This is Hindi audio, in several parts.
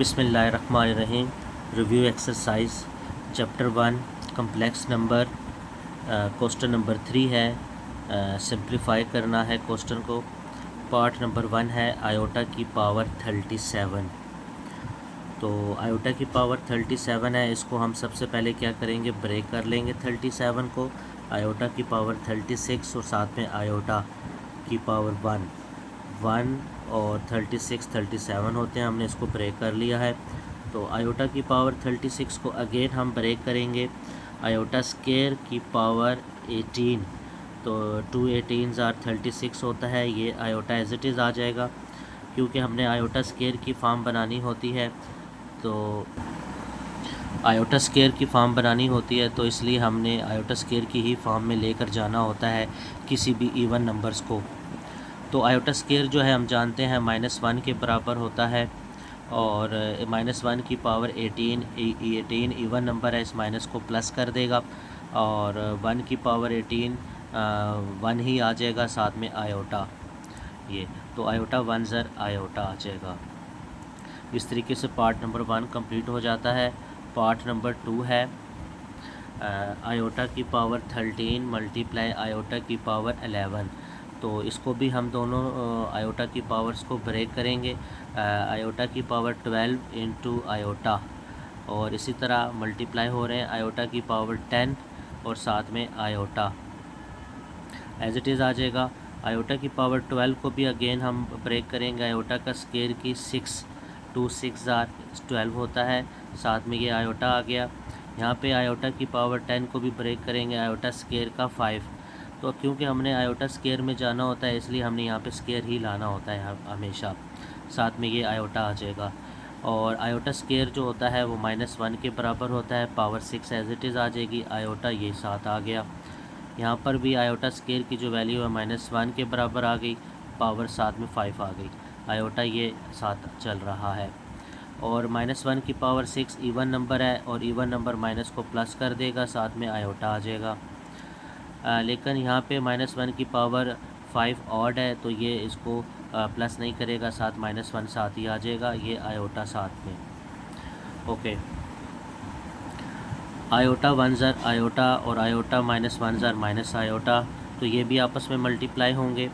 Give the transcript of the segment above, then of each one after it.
बिस्मिल्लाहिर्रहमानिर्रहीम। Review exercise chapter 1 complex number question number 3 है। सिंप्लीफाई करना है क्वेश्चन को। पार्ट नंबर 1 है आयोटा की पावर 37। तो आयोटा की पावर 37 है, इसको हम सबसे पहले क्या करेंगे, ब्रेक कर लेंगे 37 को। आयोटा की पावर 36 और साथ में आयोटा की पावर 1 और 37 होते हैं, हमने इसको ब्रेक कर लिया है। तो आयोटा की पावर 36 को अगेन हम ब्रेक करेंगे। आयोटा स्केयर की पावर 18, तो 2 18s आर 36 होता है, ये आयोटा एज इट इज़ आ जाएगा। क्योंकि हमने आयोटा स्केयर की फॉर्म बनानी होती है, तो आयोटा स्केयर की फॉर्म बनानी होती है, तो इसलिए हमने आयोटा स्केयर की ही फॉर्म में लेकर जाना होता है किसी भी इवन नंबर्स को। तो आयोटा स्केयर जो है हम जानते हैं -1 के बराबर होता है, और -1 की पावर 18 इवन नंबर है, इस माइनस को प्लस कर देगा, और 1 की पावर 18 1 ही आ जाएगा, साथ में आयोटा ये, तो आयोटा 1 ज़र आयोटा आ जाएगा। इस तरीके से पार्ट नंबर 1 कंप्लीट हो जाता है। पार्ट नंबर 2 है आयोटा की पावर 13 मल्टीप्लाई आयोटा की पावर 11। तो इसको भी हम दोनों आयोटा की पावर्स को ब्रेक करेंगे। आयोटा की पावर 12 इंटू आयोटा, और इसी तरह मल्टीप्लाई हो रहे हैं आयोटा की पावर 10 और साथ में आयोटा एज इट इज़ आ जाएगा। आयोटा की पावर 12 को भी अगेन हम ब्रेक करेंगे। आयोटा का स्केयर की 6 2 6 आर 12 होता है, साथ में ये आयोटा आ गया। यहाँ पे आयोटा की पावर 10 को भी ब्रेक करेंगे, आयोटा स्केयर का 5। तो क्योंकि हमने आयोटा स्केयर में जाना होता है, इसलिए हमने यहाँ पे स्केयर ही लाना होता है हमेशा, साथ में ये आयोटा आ जाएगा। और आयोटा स्केयर जो होता है वो -1 के बराबर होता है, पावर 6 एज इट इज़ आ जाएगी, आयोटा ये 7 आ गया। यहाँ पर भी आयोटा स्केयर की जो वैल्यू है -1 के बराबर आ गई, पावर साथ में 5 आ गई, आयोटा ये 7 चल रहा है। और -1 की पावर 6 इवन नंबर है, और इवन नंबर माइनस को प्लस कर देगा, साथ में आयोटा आ जाएगा। लेकिन यहाँ पे -1 की पावर 5 ऑड है, तो ये इसको प्लस नहीं करेगा, साथ -1 साथ ही आ जाएगा, ये आयोटा साथ में। ओके, आयोटा 1 ज़र आयोटा और आयोटा -1 ज़र माइनस आयोटा, तो ये भी आपस में मल्टीप्लाई होंगे।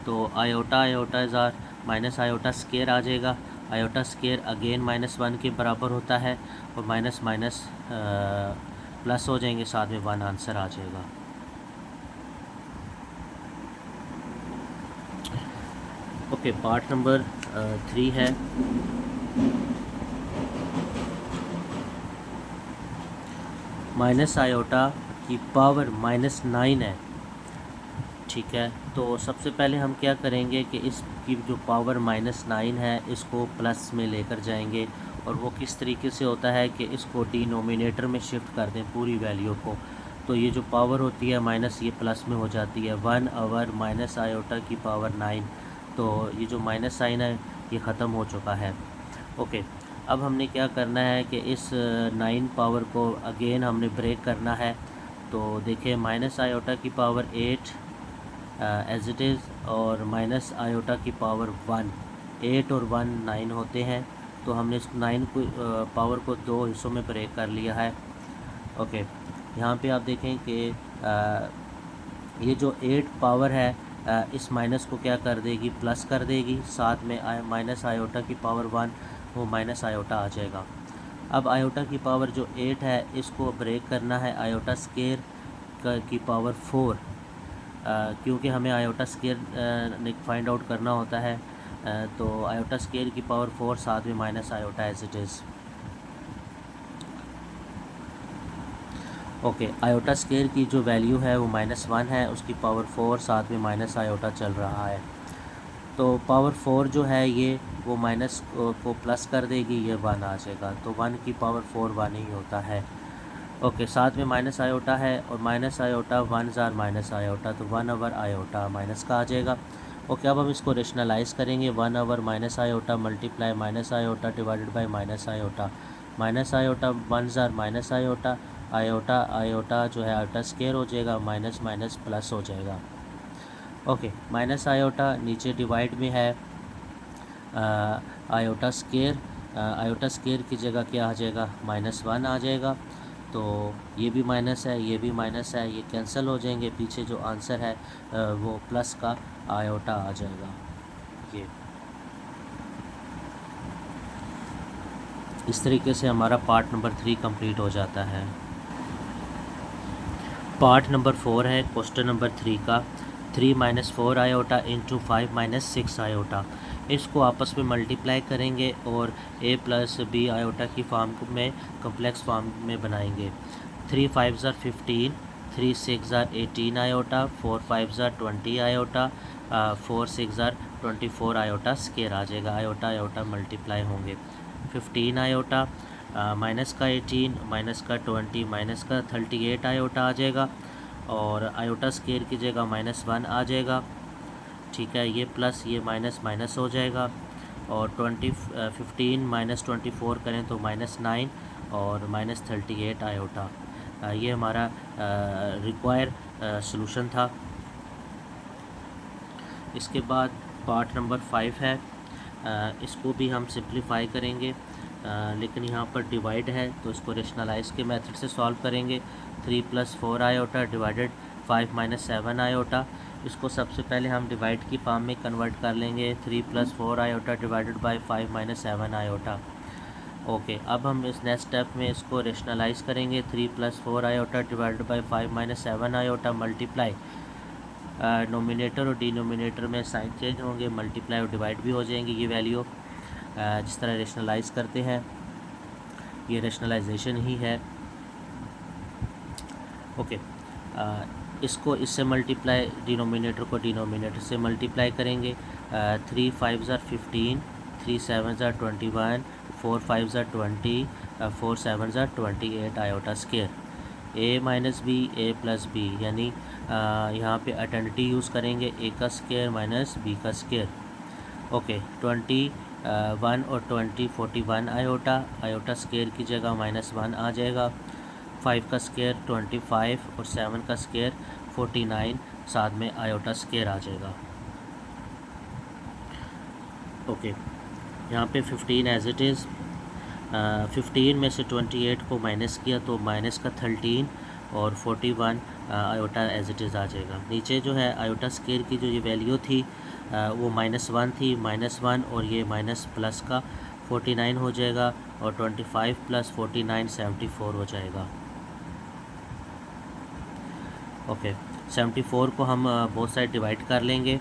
तो आयोटा आयोटा ज़ार माइनस आयोटा स्केयर आ जाएगा। आयोटा स्केयर अगेन -1 के बराबर होता है, और माइनस माइनस प्लस हो जाएंगे, साथ में 1 आंसर आ जाएगा। ओके, पार्ट नंबर 3 है माइनस आयोटा की पावर -9 है। ठीक है, तो सबसे पहले हम क्या करेंगे कि इसकी जो पावर -9 है इसको प्लस में लेकर जाएंगे, और वो किस तरीके से होता है कि इसको डिनोमिनेटर में शिफ्ट कर दें पूरी वैल्यू को। तो ये जो पावर होती है माइनस, ये प्लस में हो जाती है, 1 आवर माइनस आयोटा की पावर 9। तो ये जो माइनस साइन है ये ख़त्म हो चुका है। ओके, अब हमने क्या करना है कि इस 9 पावर को अगेन हमने ब्रेक करना है। तो देखिए, माइनस आयोटा की पावर 8 एज इट इज़, और माइनस आयोटा की पावर 1, 8 और 1 9 होते हैं। तो हमने इस 9 को पावर को 2 हिस्सों में ब्रेक कर लिया है। ओके, यहाँ पे आप देखें कि ये जो 8 पावर है इस माइनस को क्या कर देगी, प्लस कर देगी, साथ में माइनस आयोटा की पावर 1, वो माइनस आयोटा आ जाएगा। अब आयोटा की पावर जो 8 है इसको ब्रेक करना है आयोटा स्केयर की पावर 4, क्योंकि हमें आयोटा स्केयर फाइंड आउट करना होता है। तो आयोटा स्केयर की पावर 4, साथ में minus iota as it is. Okay, iota square की जो वैल्यू है वो -1 है, उसकी पावर 4, साथ में माइनस आयोटा चल रहा है। तो पावर 4 जो है ये वो माइनस को प्लस कर देगी, ये 1 आ जाएगा। तो 1 की पावर 4 1 ही होता है। ओके, साथ में माइनस आयोटा है, और माइनस आयोटा 1 ज़ार माइनस आयोटा, तो 1 ओवर आयोटा माइनस का आ जाएगा। ओके, अब हम इसको रेशनलाइज़ करेंगे। 1 over minus iota multiply minus iota divided by minus iota. Minus iota 1 ज़ार माइनस आयोटा, आयोटा आयोटा जो है आयोटा स्केयर हो जाएगा, माइनस माइनस प्लस हो जाएगा। ओके, माइनस आयोटा नीचे डिवाइड में है आयोटा स्केयर, आयोटा स्केयर की जगह क्या आ जाएगा, -1 आ जाएगा। तो ये भी माइनस है, ये भी माइनस है, ये कैंसिल हो जाएंगे। पीछे जो आंसर है वो प्लस का आयोटा आ जाएगा। ये इस तरीके से हमारा पार्ट नंबर 3 कंप्लीट हो जाता है। पार्ट नंबर 4 है क्वेश्चन नंबर 3 का, 3 - 4 आयोटा इंटू 5 - 6 आयोटा। इसको आपस में मल्टीप्लाई करेंगे और a + b आयोटा की फॉर्म में कम्प्लेक्स फॉर्म में बनाएंगे। 3 × 5 = 15, 3 × 6 = 18 आयोटा, 4 × 5 = 20 आयोटा, 4 × 6 = 24 आयोटा स्केयर आ जाएगा। आयोटा आयोटा मल्टीप्लाई होंगे। 15 आयोटा माइनस का 18 माइनस का 20 माइनस का 38 आयोटा आ जाएगा और आयोटा स्केयर की जगह -1 आ जाएगा। ठीक है, ये प्लस ये माइनस माइनस हो जाएगा और 15 - 24 करें तो -9 और -38 आयोटा। ये हमारा रिक्वायर सॉल्यूशन था। इसके बाद पार्ट नंबर 5 है, इसको भी हम सिंप्लीफाई करेंगे, लेकिन यहाँ पर डिवाइड है तो इसको रेशनलाइज के मेथड से सॉल्व करेंगे। 3 + 4 आयोटा डिवाइडेड 5 - 7 आयोटा। इसको सबसे पहले हम डिवाइड की फॉर्म में कन्वर्ट कर लेंगे। 3 + 4 iota divided by 5 - 7 iota. Okay, अब हम इस नेक्स्ट स्टेप में इसको रेशनलाइज करेंगे। 3 + 4 iota divided by 5 - 7 iota multiply, nominator और डिनोमिनेटर में साइन चेंज होंगे, मल्टीप्लाई और डिवाइड भी हो जाएंगी ये वैल्यू। जिस तरह रेशनलाइज करते हैं ये रेशनलाइजेशन ही है। ओके, इसको इससे मल्टीप्लाई, डिनोमिनेटर को डिनोमिनेटर से मल्टीप्लाई करेंगे। 3 × 5 = 15, 3 × 7 = 21, 4 × 5 = 20, 4 × 7 = 28 iota square. a - b a + b, यानी यहाँ पे आइडेंटिटी यूज़ करेंगे, a का स्केयर माइनस b का स्केयर। ओके, 21 और 20 41 आयोटा, आयोटा स्केयर की जगह -1 आ जाएगा। 5 का स्केयर 25 और 7 का स्केयर 49, साथ में आयोटा स्केयर आ जाएगा। ओके, यहाँ पे 15 एज इट इज़। 15 में से 28 को माइनस किया तो माइनस का 13 और 41 आयोटा एज इट इज़ आ जाएगा। नीचे जो है आयोटा स्केयर की जो ये वैल्यू थी वो -1 थी, -1 और ये माइनस प्लस का 49 हो जाएगा और 25 + 49 74 हो जाएगा। ओके, 74 को हम बोथ साइड डिवाइड कर लेंगे।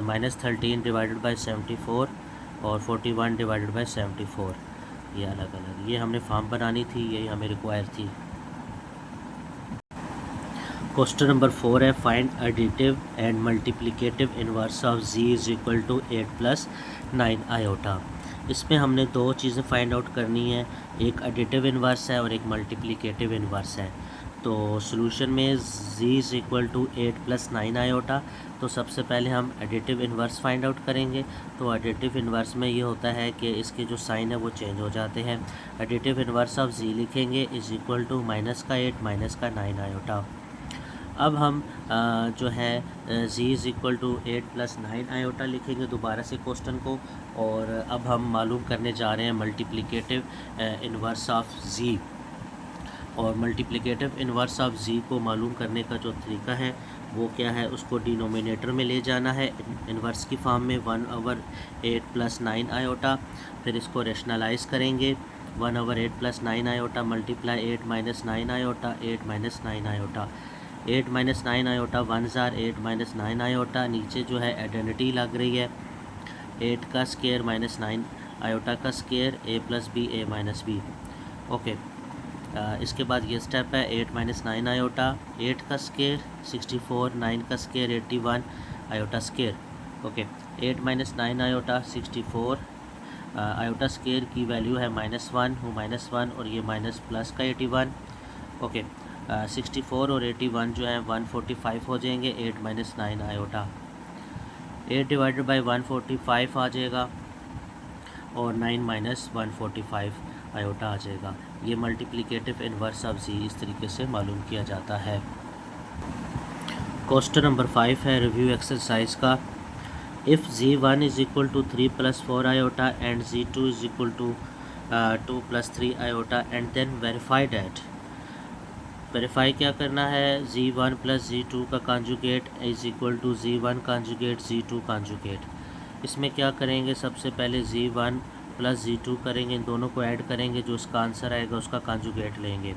-13 डिवाइडेड बाय 74 और 41 डिवाइडेड बाय 74, ये अलग अलग, ये हमने फॉर्म बनानी थी, यही हमें रिक्वायर थी। क्वेश्चन नंबर 4 है, find additive and multiplicative inverse of z = 8 + 9 iota. इसमें हमने दो चीज़ें फाइंड आउट करनी है, एक एडिटिव इनवर्स है और एक मल्टीप्लिकेटिव इनवर्स है। तो सॉल्यूशन में z = 8 + 9 आयोटा, तो सबसे पहले हम एडिटिव इनवर्स फाइंड आउट करेंगे। तो एडिटिव इनवर्स में ये होता है कि इसके जो साइन है वो चेंज हो जाते हैं। एडिटिव इनवर्स ऑफ z लिखेंगे = -8 -9 आयोटा। अब हम जो है z = 8 + 9 आयोटा लिखेंगे दोबारा से क्वेश्चन को, और अब हम मालूम करने जा रहे हैं मल्टीप्लिकेटिव इनवर्स ऑफ z। और मल्टीप्लिकेटिव इनवर्स ऑफ z को मालूम करने का जो तरीका है वो क्या है, उसको डिनोमिनेटर में ले जाना है इनवर्स की फॉर्म में 1/8 + 9 आयोटा। फिर इसको रेशनलाइज करेंगे, 1/8 + 9 iota multiply 8 - 9 iota, 8 - 9 iota, 8 - 9 iota 1 * 8 - 9 iota. नीचे जो है आइडेंटिटी लग रही है, 8 का स्केयर -9 आयोटा का square, a + b a - b। Okay, इसके बाद ये स्टेप है 8 - 9 आयोटा, 8 का स्केयर 64, 9 का square 81 iota square. Okay, 8 - 9 iota 64, iota square की वैल्यू है -1, वो -1 और ये माइनस प्लस का 81। ओके, 64 और 81 जो है 145 हो जाएंगे। 8 - 9 आयोटा, 8 डिवाइडेड बाई 145 आ जाएगा और 9 - 145 आयोटा आ जाएगा। ये मल्टीप्लिकेटिव इनवर्स ऑफ z इस तरीके से मालूम किया जाता है। क्वेश्चन नंबर 5 है रिव्यू एक्सरसाइज का। if z1 is equal to 3 plus 4 iota and z2 is equal to 2 plus 3 iota, and then verify that. Verify क्या करना है, z1 प्लस z2 का conjugate is equal to z1 conjugate z2 conjugate. इसमें क्या करेंगे, सबसे पहले z1 प्लस z2 करेंगे, इन दोनों को ऐड करेंगे, जो उसका आंसर आएगा उसका कॉन्जुगेट लेंगे।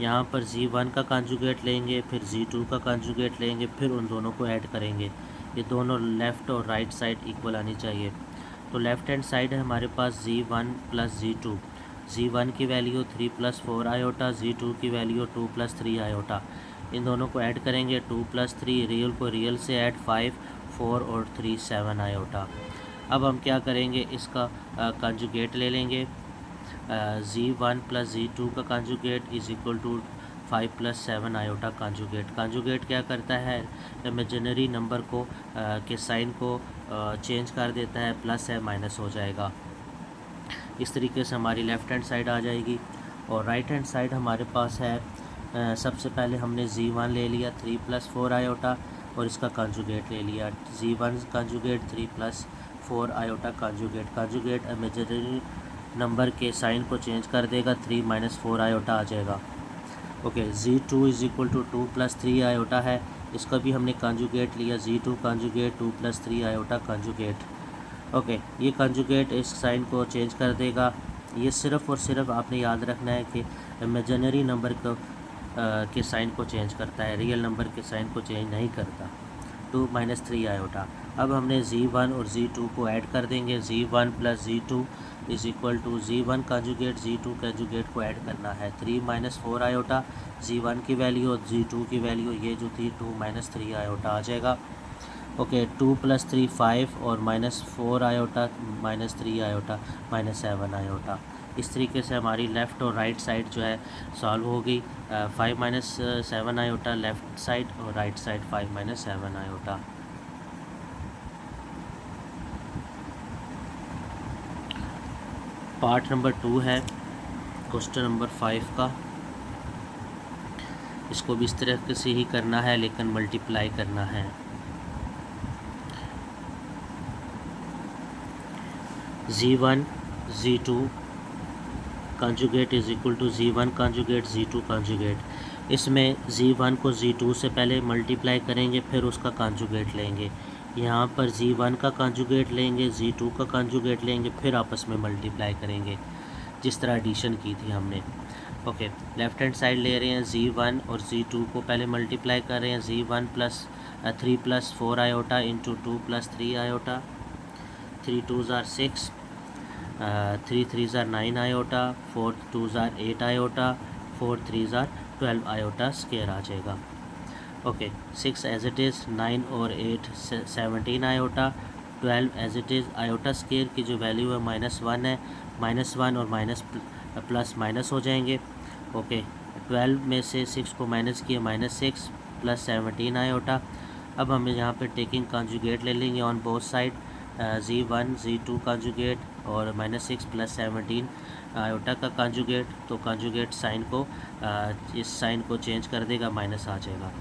यहाँ पर z1 का कॉन्जुगेट लेंगे, फिर z2 का कॉन्जुगेट लेंगे, फिर उन दोनों को ऐड करेंगे। ये दोनों लेफ़्ट और राइट साइड इक्वल आनी चाहिए। तो लेफ़्ट हैंड साइड है हमारे पास z1 प्लस z2। z1 की वैल्यू 3 प्लस 4 आयोटा, z2 की वैल्यू 2 प्लस 3 आयोटा। इन दोनों को ऐड करेंगे, 2 प्लस 3, रियल को रियल से ऐड, 5, 4 और 3 7 आयोटा। अब हम क्या करेंगे, इसका कॉन्जुगेट ले लेंगे। z1 प्लस z2 का conjugate is equal to 5 plus 7 iota conjugate. Conjugate क्या करता है, इमेजिनरी नंबर को के साइन को चेंज कर देता है, प्लस है माइनस हो जाएगा। इस तरीके से हमारी लेफ़्ट हैंड साइड आ जाएगी। और राइट हैंड साइड हमारे पास है, सबसे पहले हमने z1 ले लिया 3 प्लस 4 आयोटा और इसका कॉन्जुगेट ले लिया, z1 conjugate 3 plus 4 iota conjugate. Conjugate imaginary number के साइन को चेंज कर देगा, 3 माइनस 4 आयोटा आ जाएगा। Okay, z2 is equal to 2 plus 3 iota है, इसका भी हमने कॉन्जुगेट लिया, z2 conjugate 2 plus 3 iota conjugate. Okay, ये कॉन्जुगेट इस साइन को चेंज कर देगा। ये सिर्फ़ और सिर्फ आपने याद रखना है कि इमेजिनरी नंबर को के साइन को चेंज करता है, रियल नंबर के साइन को चेंज नहीं करता। 2 माइनस 3 आयोटा। अब हमने z1 और z2 को ऐड कर देंगे, z1 plus z2 is equal to z1 conjugate z2 conjugate को ऐड करना है, 3 माइनस 4 आयोटा, z1 की वैल्यू और z2 की वैल्यू ये जो थी 2 माइनस 3 आयोटा आ जाएगा। ओके, 2 प्लस 3 5 और minus 4 iota minus 3 iota minus 7 iota. इस तरीके से हमारी लेफ़्ट और राइट साइड जो है सॉल्व हो गई। 5 माइनस 7 आयोटा लेफ़्ट साइड और right side 5 minus 7 iota. Part number 2 है क्वेश्चन नंबर 5 का। इसको भी इस तरह से ही करना है, लेकिन मल्टीप्लाई करना है। z1 z2 conjugate is equal to z1 conjugate z2 conjugate. इसमें z1 को z2 से पहले मल्टीप्लाई करेंगे, फिर उसका कॉन्जुगेट लेंगे। यहाँ पर z1 का कॉन्जुगेट लेंगे, z2 का कॉन्जुगेट लेंगे, फिर आपस में मल्टीप्लाई करेंगे, जिस तरह एडिशन की थी हमने। ओके, लेफ़्ट हैंड साइड ले रहे हैं, z1 और z2 को पहले मल्टीप्लाई कर रहे हैं, z1 plus 3 plus 4 iota into 2 plus 3 iota, 3 2s are 6, 3 3s are 9 iota, 4 2s are 8 iota, 4 3s are 12 iota square आ जाएगा। ओके, 6 एज इट इज़, 9 और 8 17 iota, 12 as it is. Iota square की जो वैल्यू है -1 है, -1 और माइनस प्लस माइनस हो जाएंगे। ओके, 12 में से 6 को माइनस किया, -6 प्लस 17 आयोटा। अब हम यहाँ पे टेकिंग कॉन्जुगेट ले लेंगे on both side, z1 z2 conjugate और -6 प्लस 17 आयोटा का कॉन्जुगेट। तो कॉन्जुगेट साइन को इस साइन को चेंज कर देगा, माइनस आ जाएगा।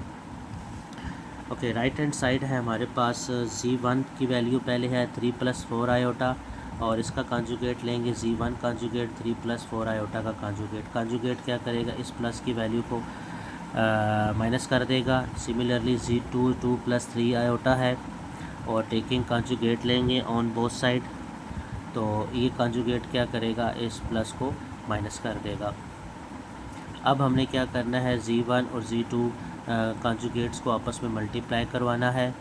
ओके, राइट हैंड साइड है हमारे पास, z1 की वैल्यू पहले है 3 प्लस 4 आयोटा और इसका कॉन्जुगेट लेंगे, z1 कॉन्जुगेट 3 प्लस 4 आयोटा का कॉन्जुगेट। कॉन्जुगेट क्या करेगा, इस प्लस की वैल्यू को माइनस कर देगा। सिमिलरली z2 2 प्लस 3 आयोटा है और टेकिंग कॉन्जुगेट लेंगे ऑन बोथ साइड, तो ये कॉन्जुगेट क्या करेगा, इस प्लस को माइनस कर देगा। अब हमने क्या करना है, z1 और z2 कॉन्जुगेट्स को आपस में मल्टीप्लाई करवाना है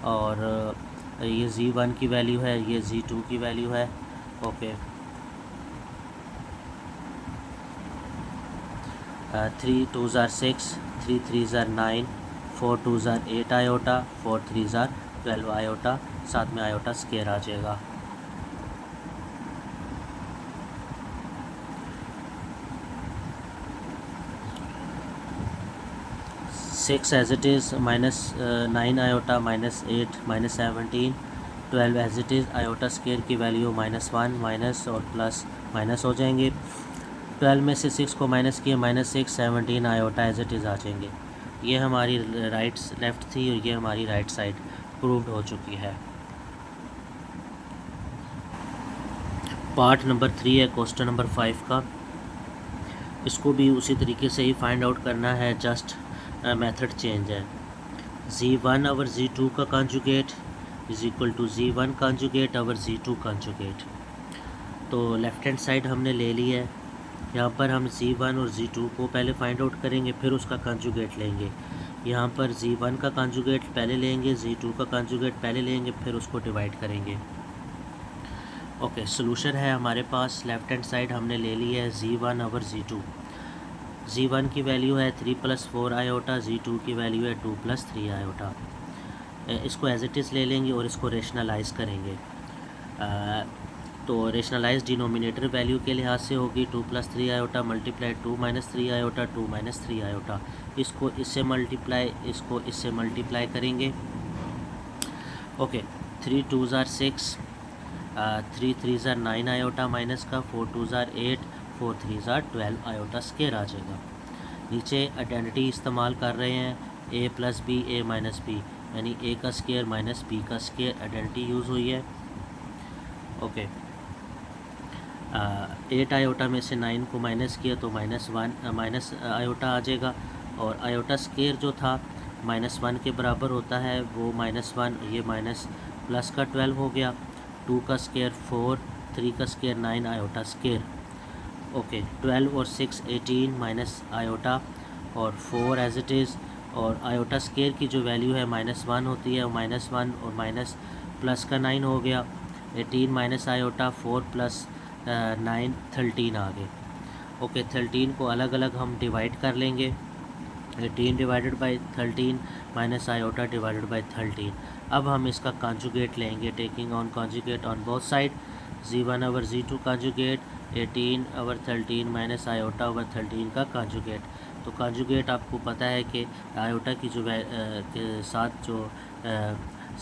और ये z1 की वैल्यू है, ये z2 की वैल्यू है। Okay, 3 2s are 6, 3 3s are 9, 4 2s are 8 iota, 4 3s are 12 iota, साथ में आयोटा स्केयर आ जाएगा। Six as it is, -9 iota, -8 -17, 12 as it is. Iota square की वैल्यू -1 माइनस और प्लस माइनस हो जाएंगे। 12 में से 6 को माइनस किया, -6 17 आयोटा एज इट इज़ आ जाएंगे। ये हमारी लेफ़्ट थी और ये हमारी राइट साइड प्रूव्ड हो चुकी है। पार्ट नंबर 3 है क्वेश्चन नंबर 5 का। इसको भी उसी तरीके से ही फाइंड आउट करना है, जस्ट मेथड चेंज है। Z1 ओवर Z2 का conjugate is equal to Z1 conjugate over Z2 conjugate. तो लेफ़्ट हैंड साइड हमने ले ली है। यहाँ पर हम Z1 और Z2 को पहले फाइंड आउट करेंगे, फिर उसका कॉन्जुगेट लेंगे। यहाँ पर Z1 का कॉन्जुगेट पहले लेंगे, Z2 का कॉन्जुगेट पहले लेंगे, फिर उसको डिवाइड करेंगे। ओके, सोल्यूशन है हमारे पास। लेफ़्ट हैंड साइड हमने ले ली है Z1 ओवर Z2। Z1 की वैल्यू है 3 + 4 आयोटा, Z2 की वैल्यू है 2 + 3 आयोटा। इसको एज इट इज़ ले लेंगे और इसको रेशनलाइज़ करेंगे। तो रेशनलाइज डिनोमिनेटर वैल्यू के लिहाज से होगी 2 + 3 आयोटा मल्टीप्लाई 2 - 3 आयोटा 2 - 3 आयोटा। इसको इससे मल्टीप्लाई करेंगे। Okay, 3 2s are 6, 3 3s are 9 iota minus का, 4 2s are 8, 4 3s are 12 iota square आ जाएगा। नीचे आइडेंटिटी इस्तेमाल कर रहे हैं a + b a - b, यानी a का स्क्वायर माइनस b का स्क्वायर आइडेंटिटी यूज़ हुई है। ओके, 8 आयोटा में से 9 को माइनस किया तो माइनस आयोटा आ जाएगा। और आयोटा स्क्वायर जो था -1 के बराबर होता है, वो -1, ये माइनस प्लस का 12 हो गया। 2 का स्क्वायर 4, 3 का स्क्वायर 9 आयोटा स्क्वायर। ओके, 12 और 6 18 माइनस आयोटा और 4 एज इट इज़। और आयोटा स्क्वायर की जो वैल्यू है -1 होती है, -1 और माइनस प्लस का 9 हो गया। 18 माइनस आयोटा 4 + 9 13 आ गए। ओके, 13 को अलग अलग हम डिवाइड कर लेंगे। 18 divided by 13 minus iota divided by 13। अब हम इसका कॉन्जुगेट लेंगे, taking on conjugate on both side. Z1 over Z2 conjugate, 18 over 13 minus iota over 13 का कॉन्जुगेट। तो कॉन्जुगेट आपको पता है कि आयोटा की जो के साथ जो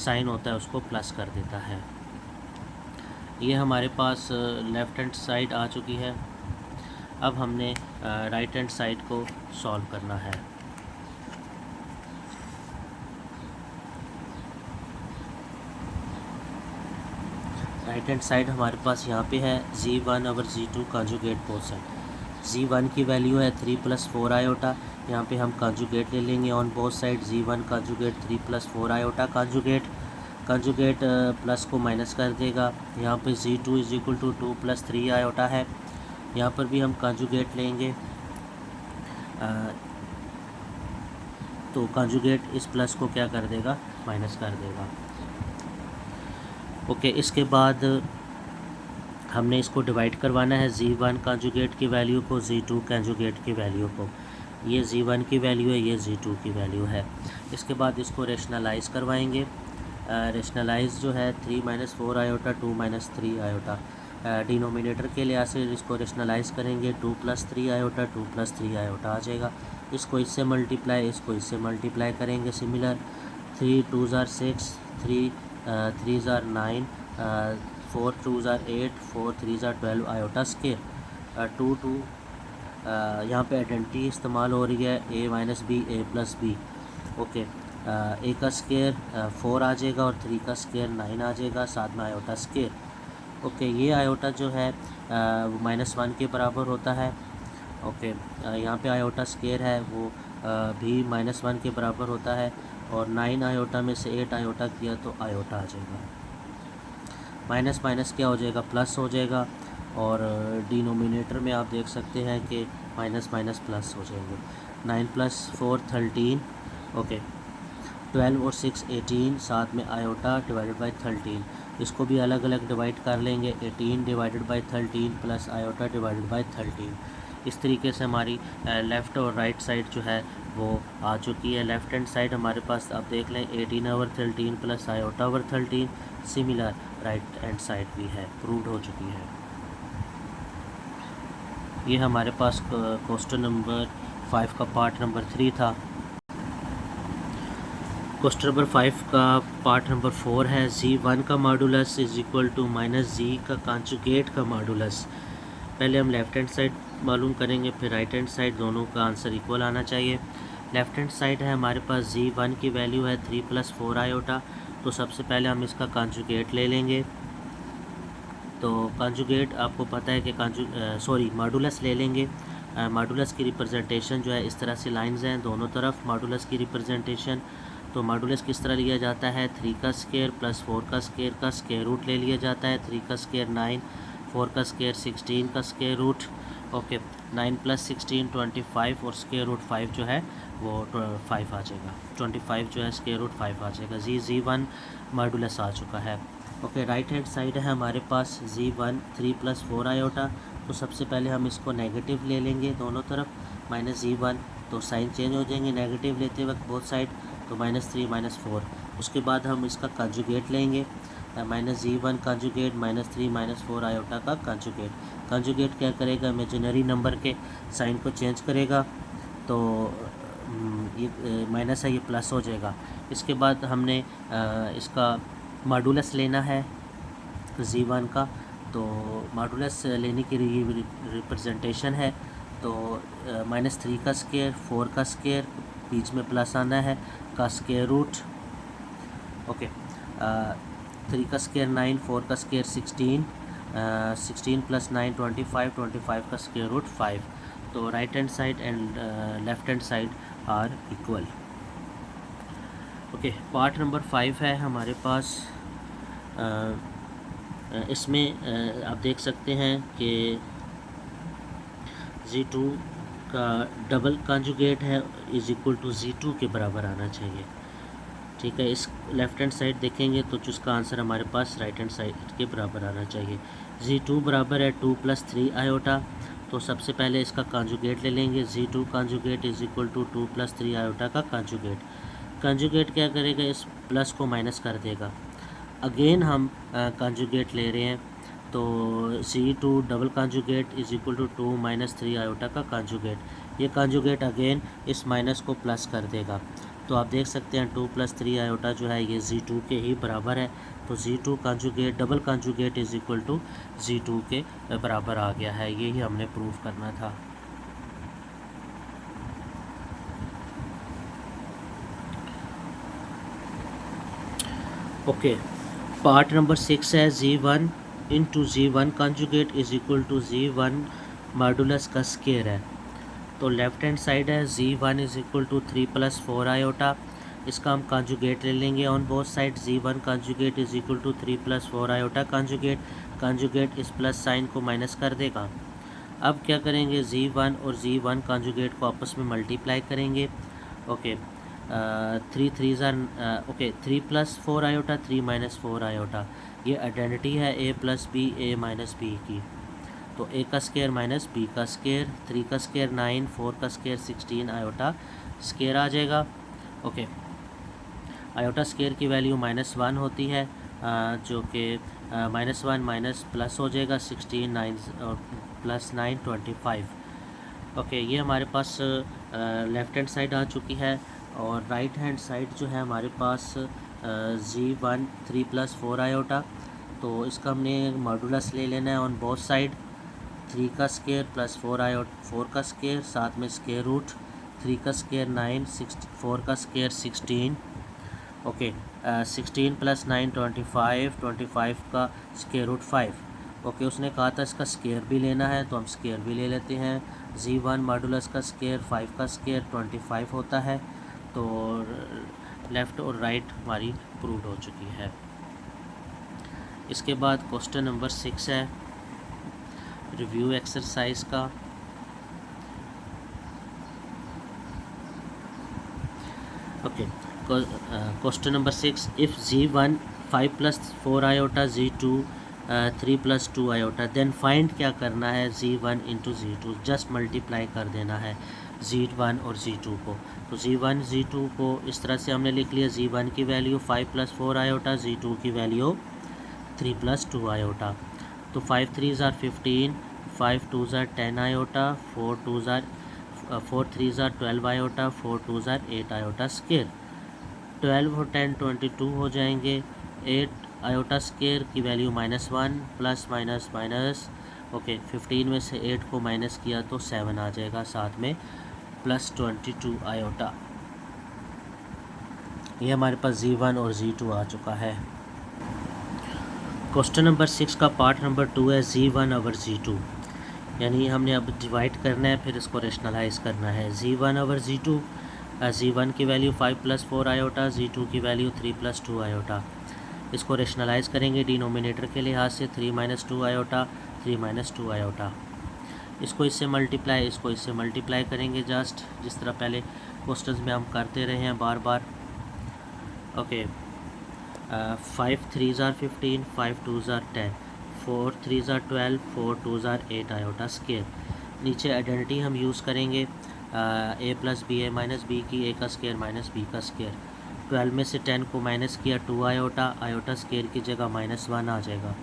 साइन होता है उसको प्लस कर देता है। ये हमारे पास लेफ़्ट हैंड साइड आ चुकी है। अब हमने राइट हैंड साइड को सॉल्व करना है। राइट हैंड साइड हमारे पास यहाँ पे है Z1 over Z2 conjugate both side. Z1 की वैल्यू है 3 + 4 आयोटा। यहाँ पे हम कॉन्जुगेट ले लेंगे on both side. Z1 conjugate 3 + 4 iota conjugate plus को माइनस कर देगा। यहाँ पे Z2 is equal to 2 + 3 iota है। यहाँ पर भी हम कॉन्जुगेट लेंगे। तो कॉन्जुगेट इस प्लस को क्या कर देगा, माइनस कर देगा। ओके, इसके बाद हमने इसको डिवाइड करवाना है Z1 कॉन्जुगेट की वैल्यू को Z2 कॉन्जुगेट की वैल्यू को। ये Z1 की वैल्यू है, ये Z2 की वैल्यू है। इसके बाद इसको रेशनलाइज़ करवाएंगे। रेशनलाइज जो है 3 - 4 आयोटा 2 - 3 आयोटा। डिनोमिनेटर के लिहाज से इसको रेशनलाइज़ करेंगे। 2 + 3 आयोटा 2 + 3 आयोटा आ जाएगा। इसको इससे मल्टीप्लाई करेंगे। Similar 3 2s are 6, 3 3s are 9, 4 2s are 8, 4 3s are 12 iota square. 2 2 यहाँ पे आइडेंटिटी इस्तेमाल हो रही है a - b a + b। Okay, a का स्क्वायर 4 आ जाएगा और 3 का स्क्वायर 9 आ जाएगा, साथ में आयोटा स्क्वायर। ओके, ये आयोटा जो है वो -1 के बराबर होता है। ओके, यहाँ पे आयोटा स्क्वायर है वो भी -1 के बराबर होता है। और 9 आयोटा में से 8 आयोटा किया तो आयोटा आ जाएगा। माइनस माइनस क्या हो जाएगा, प्लस हो जाएगा। और डिनोमिनेटर में आप देख सकते हैं कि माइनस माइनस प्लस हो जाएंगे। 9 + 4 13। ओके, 12 और 6 18, साथ में आयोटा डिवाइडेड बाई 13। इसको भी अलग अलग डिवाइड कर लेंगे। 18 divided by 13 plus iota divided by 13। इस तरीके से हमारी लेफ़्ट और राइट साइड जो है वो आ चुकी है। लेफ़्ट हैंड साइड हमारे पास आप देख लें 18 over 13 plus iota over 13। Similar right hand side भी है, प्रूव्ड हो चुकी है। ये हमारे पास क्वेश्चन नंबर 5 का पार्ट नंबर 3 था। क्वेश्चन नंबर 5 का पार्ट नंबर 4 है Z1 का modulus is equal to -Z का कॉन्जुगेट का मॉडुलस। पहले हम लेफ़्ट हैंड साइड मालूम करेंगे, फिर राइट हैंड साइड। दोनों का आंसर इक्वल आना चाहिए। लेफ़्ट हैंड साइड है हमारे पास Z1 की वैल्यू है 3 + 4 आयोटा। तो सबसे पहले हम इसका कॉन्जुगेट ले लेंगे। तो कॉन्जुगेट आपको पता है कि मॉडुलस ले लेंगे। मॉडुलस की रिप्रेजेंटेशन जो है इस तरह से लाइंस हैं दोनों तरफ मॉडुलस की रिप्रेजेंटेशन। तो मॉडुलस किस तरह लिया जाता है, 3 का स्क्वायर प्लस 4 का स्क्वायर रूट ले लिया जाता है। 3 का स्क्वायर 9, 4 का स्क्वायर 16 का स्क्वायर रूट। ओके, 9 प्लस 16 25 और स्क्वायर रूट 5 जो है वो 5 आ जाएगा। 25 जो है स्क्वायर रूट 5 आ जाएगा। Z1 मॉडुलस आ चुका है। ओके, राइट हैंड साइड है हमारे पास Z1 3 प्लस 4 आयोटा। तो सबसे पहले हम इसको नेगेटिव ले लेंगे दोनों तरफ, -Z1, तो साइन चेंज हो जाएंगे नेगेटिव लेते वक्त बोथ साइड, तो -3 -4। उसके बाद हम इसका कंजुगेट लेंगे, -Z1 कंजुगेट -3 -4 आयोटा का कंजुगेट क्या करेगा, इमेजिनरी नंबर के साइन को चेंज करेगा। तो ये माइनस है, ये प्लस हो जाएगा। इसके बाद हमने इसका मॉडुलस लेना है Z1 का। तो मॉडुलस लेने की रिप्रेजेंटेशन है, तो -3 का स्क्वायर 4 का स्क्वायर, बीच में प्लस आना है, का स्क्वायर रूट। ओके, 3 का स्क्वायर 9, 4 का स्क्वायर 16, 16 प्लस 9 25, 25 का स्क्वायर रूट 5। तो right hand side and left hand side are equal. Okay, part number 5 है हमारे पास। इसमें आप देख सकते हैं कि Z2 का डबल कंजुगेट है इज इक्वल टू Z2 के बराबर आना चाहिए। ठीक है, इस लेफ़्ट हैंड साइड देखेंगे तो जिसका आंसर हमारे पास राइट हैंड साइड के बराबर आना चाहिए। Z2 बराबर है 2 + 3 आयोटा। तो सबसे पहले इसका कंजुगेट ले लेंगे, Z2 conjugate is equal to 2 + 3 iota का कंजुगेट क्या करेगा, इस प्लस को माइनस कर देगा। अगेन हम कंजुगेट ले रहे हैं, तो Z2 double conjugate is equal to 2 - 3 iota का कंजुगेट। ये कंजुगेट अगेन इस माइनस को प्लस कर देगा। तो आप देख सकते हैं 2 + 3 आयोटा जो है ये Z2 के ही बराबर है। तो Z2 conjugate double conjugate is equal to Z2 के बराबर आ गया है। यही हमने प्रूव करना था। ओके, पार्ट नंबर 6 है Z1 into Z1 conjugate is equal to Z1 modulus का स्क्वायर है। तो लेफ्ट हैंड साइड है Z1 is equal to 3 + 4 iota. इसका हम कंजुगेट ले लेंगे on both side. Z1 conjugate is equal to 3 + 4 iota conjugate इस प्लस साइन को माइनस कर देगा। अब क्या करेंगे, Z1 और Z1 कंजुगेट को आपस में मल्टीप्लाई करेंगे। ओके, 3 3 ओके, 3 + 4 आयोटा 3 - 4 आयोटा, ये आइडेंटिटी है A + B A - B की। तो A का स्क्वायर माइनस B का स्क्वायर, 3 का स्क्वायर 9, 4 का स्क्वायर 16 आयोटा स्क्वायर आ जाएगा। ओके, आयोटा स्क्वायर की वैल्यू -1 होती है, जो कि -1 माइनस प्लस हो जाएगा 16 9 और + 9 25। ओके, ये हमारे पास लेफ़्ट हैंड साइड आ चुकी है। और राइट हैंड साइड जो है हमारे पास Z1 3 + 4 आयोटा। तो इसका हमने मॉडुलस ले लेना है ऑन बोथ साइड। 3 का स्क्वायर प्लस 4 का स्क्वायर, साथ में स्क्वायर रूट। 3 का स्क्वायर 9, 4 का स्क्वायर 16। ओके, 16 + 9 25, 25 का स्क्वायर रूट 5। ओके, उसने कहा था इसका स्क्वायर भी लेना है, तो हम स्क्वायर भी ले लेते हैं। Z1 मॉडुलस का स्क्वायर 5 का स्क्वायर 25 होता है। तो लेफ़्ट और राइट हमारी प्रूव हो चुकी है। इसके बाद क्वेश्चन नंबर 6 है रिव्यू एक्सरसाइज का। Okay, question number 6, if Z1 5 + 4 iota, Z2 3 + 2 iota, then find क्या करना है, Z1 × Z2, जस्ट मल्टीप्लाई कर देना है Z1 और Z2 को। तो Z1 Z2 को इस तरह से हमने लिख लिया, Z1 की वैल्यू 5 + 4 आयोटा, Z2 की वैल्यू 3 + 2 आयोटा। तो 5 3s are 15, 5 2s are 10 iota, 4 3s are 12 iota, 4 2s are 8 iota square. 12 और 10 22 हो जाएंगे। 8 आयोटा स्क्वायर की value -1 plus minus minus. Okay, 15 में से 8 को माइनस किया तो 7 आ जाएगा, साथ में +22 आयोटा। ये हमारे पास Z1 और Z2 आ चुका है। क्वेश्चन नंबर 6 का पार्ट नंबर 2 है Z1 ओवर Z2, यानी हमने अब डिवाइड करना है, फिर इसको रेशनलाइज करना है। Z1 ओवर Z2, Z1 की वैल्यू 5 + 4 आयोटा, Z2 की वैल्यू 3 + 2 आयोटा। इसको रेशनलाइज करेंगे डिनोमिनेटर के लिहाज से, 3 - 2 आयोटा, 3 - 2 आयोटा। इसको इससे मल्टीप्लाई, इसको इससे मल्टीप्लाई करेंगे, जस्ट जिस तरह पहले क्वेश्चंस में हम करते रहे हैं बार बार। Okay, 5 × 3 = 15, 5 × 2 = 10, 4 × 3 = 12, 4 × 2 = 8 iota square. नीचे आइडेंटिटी हम यूज़ करेंगे a + b a - b की, a का स्केयर माइनस b का स्केयर। 12 में से 10 को माइनस किया, 2 आयोटा, आयोटा स्केयर की जगह -1 आ जाएगा।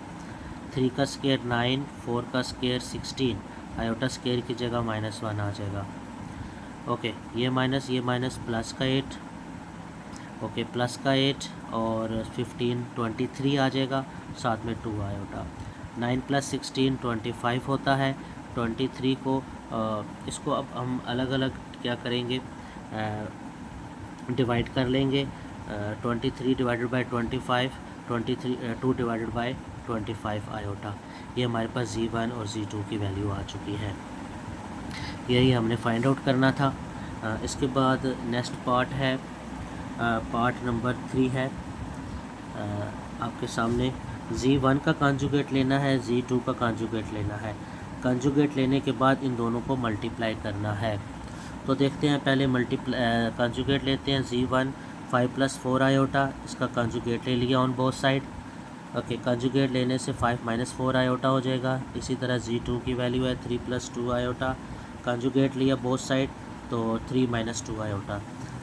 3 का स्केयर 9, 4 का स्केयर 16, आयोटा स्केयर की जगह -1 आ जाएगा। ओके, ये माइनस प्लस का 8, ओके प्लस का 8 और 15 23 आ जाएगा, साथ में 2 आयोटा। 9 + 16 25 होता है। 23 को इसको अब हम अलग अलग क्या करेंगे, डिवाइड कर लेंगे। 23 / 25, 2 / 25 आयोटा। ये हमारे पास Z1 और Z2 की वैल्यू आ चुकी है। यही हमने फाइंड आउट करना था। इसके बाद नेक्स्ट पार्ट है, पार्ट नंबर 3 है आपके सामने। Z1 का कॉन्जुगेट लेना है, Z2 का कॉन्जुगेट लेना है। कॉन्जुगेट लेने के बाद इन दोनों को मल्टीप्लाई करना है। तो देखते हैं, पहले कॉन्जुगेट लेते हैं। Z1 5 + 4 आयोटा, इसका कॉन्जुगेट ले लिया on both side. Okay, conjugate लेने से 5 - 4 आयोटा हो जाएगा। इसी तरह Z2 की वैल्यू है 3 + 2 आयोटा, कॉन्जुगेट लिया बोथ साइड तो 3 - 2 आयोटा।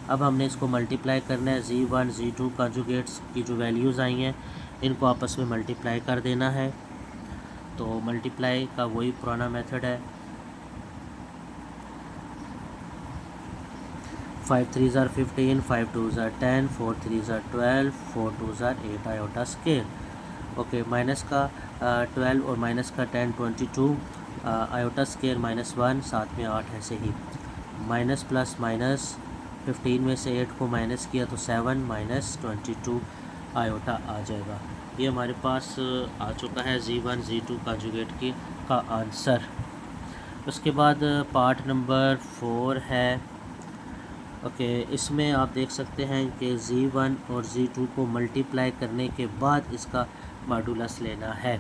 अब हमने इसको मल्टीप्लाई करना है। Z1 Z2 कॉन्जुगेट्स की जो वैल्यूज़ आई हैं इनको आपस में मल्टीप्लाई कर देना है। तो मल्टीप्लाई का वही पुराना मेथड है। 5 × 3 = 15, 5 × 2 = 10, 4 × 3 = 12, 4 × 2 = 8 आयोटा स्केयर। ओके, माइनस का 12 और माइनस का 10 22, आयोटा स्केयर -1, साथ में 8 ऐसे ही। माइनस प्लस माइनस, 15 में से 8 को माइनस किया तो 7 - 22 आयोटा आ जाएगा। ये हमारे पास आ चुका है Z1 Z2 कॉन्जुगेट की का आंसर। उसके बाद पार्ट नंबर 4 है। ओके, इसमें आप देख सकते हैं कि Z1 और Z2 को मल्टीप्लाई करने के बाद इसका मॉडुलस लेना है।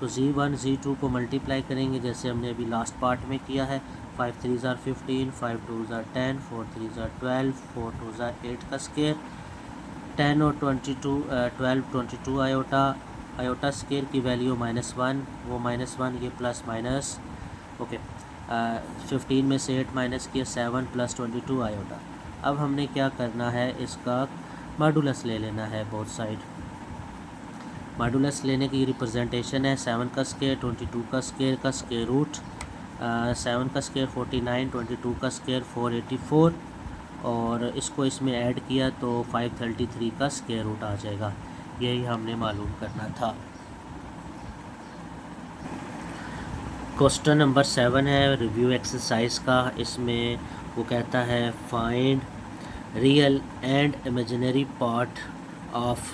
तो Z1 Z2 को मल्टीप्लाई करेंगे जैसे हमने अभी लास्ट पार्ट में किया है। 5 × 3 = 15, 5 × 2 = 10, 4 × 3 = 12, 4 × 2 = 8 का स्केयर। 10 और 12 22 आयोटा, आयोटा स्केयर की वैल्यू -1, वो -1 ये प्लस माइनस। ओके, 15 में से 8 माइनस किया, 7 + 22 आयोटा। अब हमने क्या करना है, इसका मॉडुलस ले लेना है बोथ साइड। मॉडुलस लेने की रिप्रेजेंटेशन है 7 का स्केयर 22 का स्केयर का स्केयर रूट। 7 का स्केयर 49, 22 का स्केयर 484 और इसको इसमें ऐड किया तो 533 का स्केयर रूट आ जाएगा। यही हमने मालूम करना था। क्वेश्चन नंबर 7 है रिव्यू एक्सरसाइज का। इसमें वो कहता है find real and imaginary part of,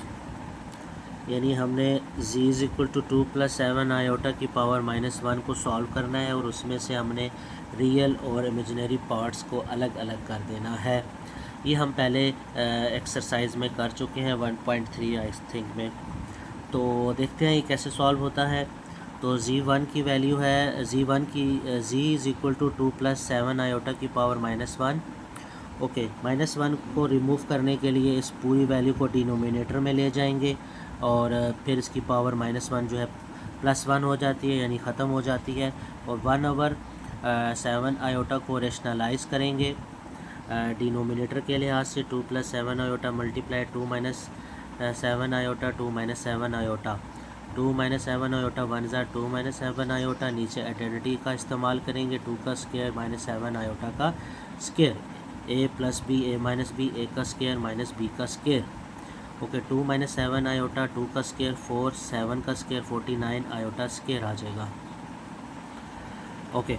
यानी हमने z = 2 + 7 आयोटा की पावर -1 को सॉल्व करना है और उसमें से हमने रियल और इमेजिनरी पार्ट्स को अलग अलग कर देना है। ये हम पहले एक्सरसाइज में कर चुके हैं 1.3 आई थिंक में। तो देखते हैं ये कैसे सॉल्व होता है। तो Z1 की वैल्यू है, Z1 की z = 2 + 7 आयोटा की पावर -1। ओके, -1 को रिमूव करने के लिए इस पूरी वैल्यू को डिनोमिनेटर में ले जाएंगे और फिर इसकी पावर -1 जो है +1 हो जाती है, यानी ख़त्म हो जाती है। और 1/7 आयोटा को रेशनलाइज करेंगे डिनोमिनेटर के लिहाज से। 2 + 7 iota multiply 2 - 7 iota, 2 - 7 iota, 2 - 7 iota 1 ज़ा 2 - 7 आयोटा। नीचे आइडेंटिटी का इस्तेमाल करेंगे, 2 का स्केयर -7 आयोटा का square, a + b a - b, a का स्केयर -b का स्केयर। ओके, 2 - 7 आयोटा, 2 का स्केयर 4, 7 का स्केयर 49 आयोटा स्केयर आ जाएगा। Okay,